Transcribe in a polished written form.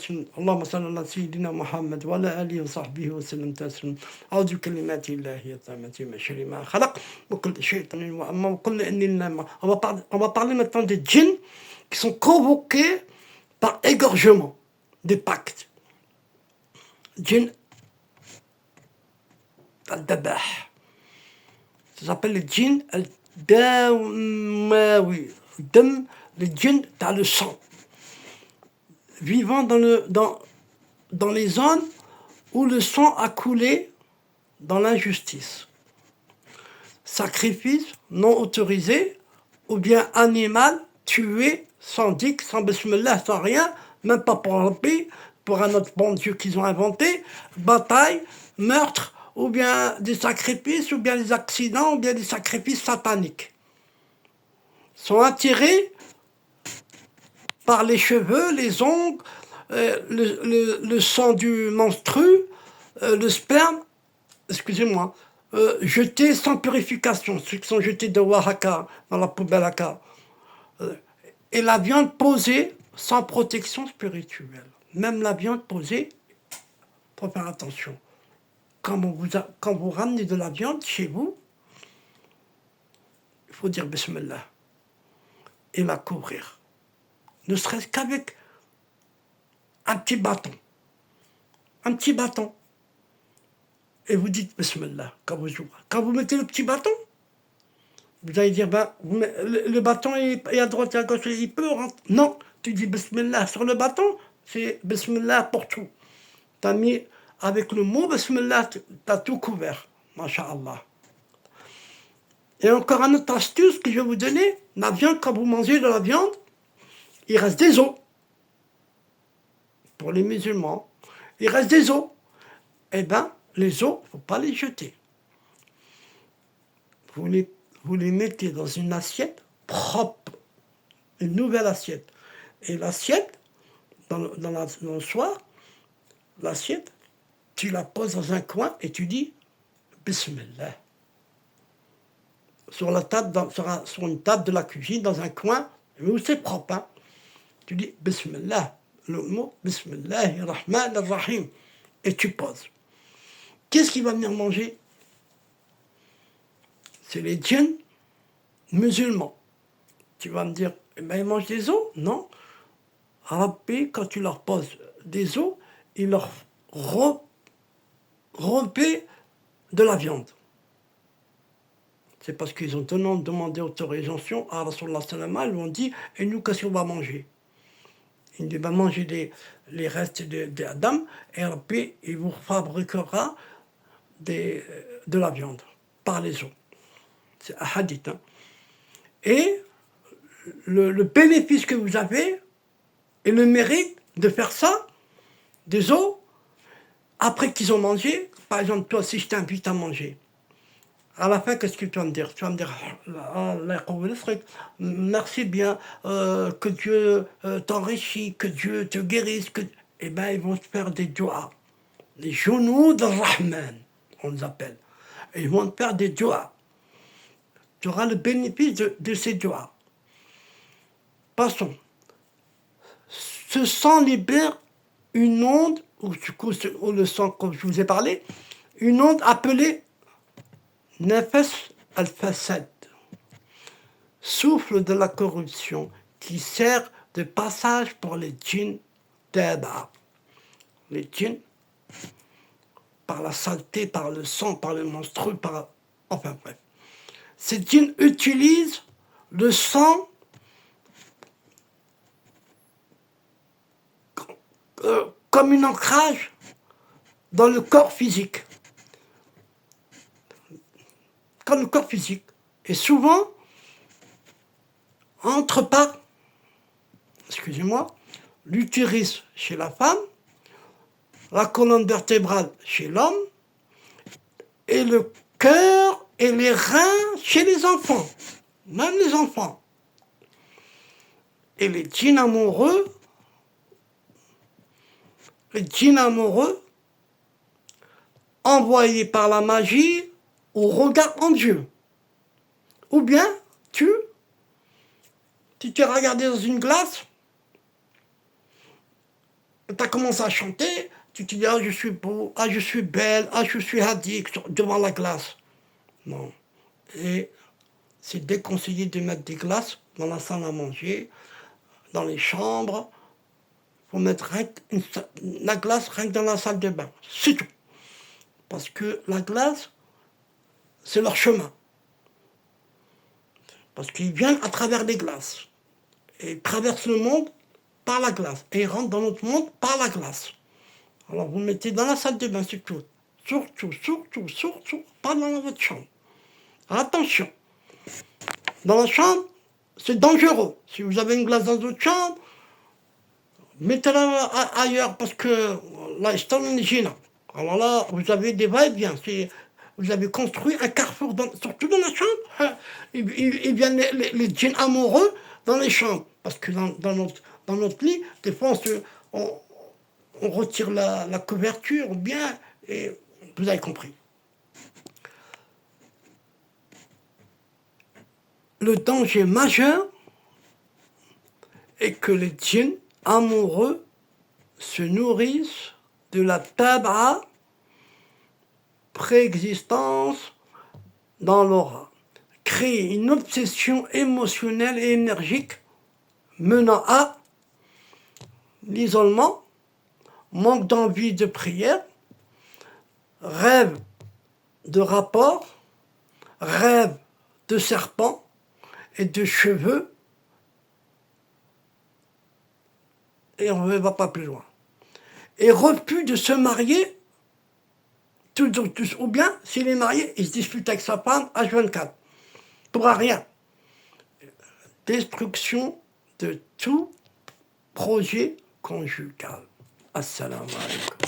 اللهم صل على سيدنا محمد وعلى آله وصحبه وسلم تسليما أعوذ بكلمات الله التامة من شر ما خلق وكل شيطان وأما وكل إن on va parler maintenant des djinns qui sont convoqués par égorgement des pactes. Djinn al-dabah. Ça s'appelle le djinn al-damawi. Dam, le djinn, t'as le sang. Vivant dans les zones où le sang a coulé dans l'injustice. Sacrifice non autorisé ou bien animal tué sans dik, sans bismillah, sans rien, même pas pour Rabbi, pour un autre bon Dieu qu'ils ont inventé, bataille, meurtre, ou bien des sacrifices, ou bien des accidents, ou bien des sacrifices sataniques. Sont attirés par les cheveux, les ongles, le sang du menstru, le sperme, excusez-moi, jetés sans purification, ceux qui sont jetés de Oaxaca, dans la poubelle Aka. Et la viande posée sans protection spirituelle. Même la viande posée, il faut faire attention. Quand vous ramenez de la viande chez vous, il faut dire Bismillah et la couvrir. Ne serait-ce qu'avec un petit bâton. Un petit bâton. Et vous dites Bismillah quand vous ouvrez. Quand vous mettez le petit bâton, vous allez dire, le bâton est à droite et à gauche, il peut rentrer. Non, tu dis Bismillah sur le bâton, c'est Bismillah pour tout. Tu as mis, avec le mot Bismillah, tu as tout couvert. Masha'Allah. Et encore une autre astuce que je vais vous donner, la viande, quand vous mangez de la viande, il reste des os. Pour les musulmans, il reste des os. Eh bien, les os, il ne faut pas les jeter. Vous les mettez dans une assiette propre, une nouvelle assiette. Et l'assiette, dans le soir, l'assiette, tu la poses dans un coin et tu dis Bismillah. Sur une table de la cuisine, dans un coin, où c'est propre, hein, tu dis Bismillah, le mot Bismillahirrahmanirrahim, et tu poses. Qu'est-ce qu'il va venir manger? C'est les djinns musulmans. Tu vas me dire, eh ben, ils mangent des os? Non. Rabbi, quand tu leur poses des os, ils leur rompaient de la viande. C'est parce qu'ils ont demandé autorisation à Rasulullah sallallahu, ils lui ont dit, et nous, qu'est-ce qu'on va manger? Il va manger les restes d'Adam, et Rabbi, il vous fabriquera de la viande par les os. C'est un hadith. Hein. Et le bénéfice que vous avez et le mérite de faire ça, des os, après qu'ils ont mangé, par exemple, toi, si je t'invite à manger, à la fin, qu'est-ce que tu vas me dire? Tu vas me dire, merci bien, que Dieu t'enrichisse, que Dieu te guérisse. Eh bien, ils vont te faire des doigts. Les genoux de Rahman, on les appelle. Et ils vont te faire des doigts. Tu auras le bénéfice de ces doigts. Passons. Ce sang libère une onde, ou le sang, comme je vous ai parlé, une onde appelée Nafas al-Fasad, souffle de la corruption qui sert de passage pour les djinns d'Aba. Les djinns, par la saleté, par le sang, par le monstrueux, enfin bref. Ces djinns utilisent le sang comme un ancrage dans le corps physique. Comme le corps physique. Et souvent, entre par, l'utérus chez la femme, la colonne vertébrale chez l'homme, et le cœur et les reins chez les enfants, même les enfants. Et les djinns amoureux, envoyés par la magie, au regard en Dieu. Ou bien, tu t'es regardé dans une glace, tu as commencé à chanter, tu te dis, ah, je suis beau, ah, je suis belle, ah, je suis hadique devant la glace. Non. Et c'est déconseillé de mettre des glaces dans la salle à manger, dans les chambres. Il faut mettre la glace rien que dans la salle de bain. C'est tout. Parce que la glace, c'est leur chemin. Parce qu'ils viennent à travers les glaces. Et ils traversent le monde par la glace. Et ils rentrent dans notre monde par la glace. Alors vous mettez dans la salle de bain, c'est tout. Surtout, surtout, surtout, pas dans votre chambre. Attention. Dans la chambre, c'est dangereux. Si vous avez une glace dans votre chambre, mettez-la ailleurs parce que là, c'est un gênant. Alors là, vous avez des va-et-vient. Vous avez construit un carrefour, surtout dans la chambre. Ils viennent les djinns amoureux dans les chambres. Parce que dans notre lit, des fois, on retire la couverture bien, et vous avez compris. Le danger majeur est que les djinns amoureux se nourrissent de la tab'a, préexistence dans l'aura, créer une obsession émotionnelle et énergique menant à l'isolement, manque d'envie de prière, rêve de rapport, rêve de serpent et de cheveux, et on ne va pas plus loin. Et refus de se marier, ou bien, s'il est marié, il se dispute avec sa femme H24. Pour rien. Destruction de tout projet conjugal. Assalamu alaikum.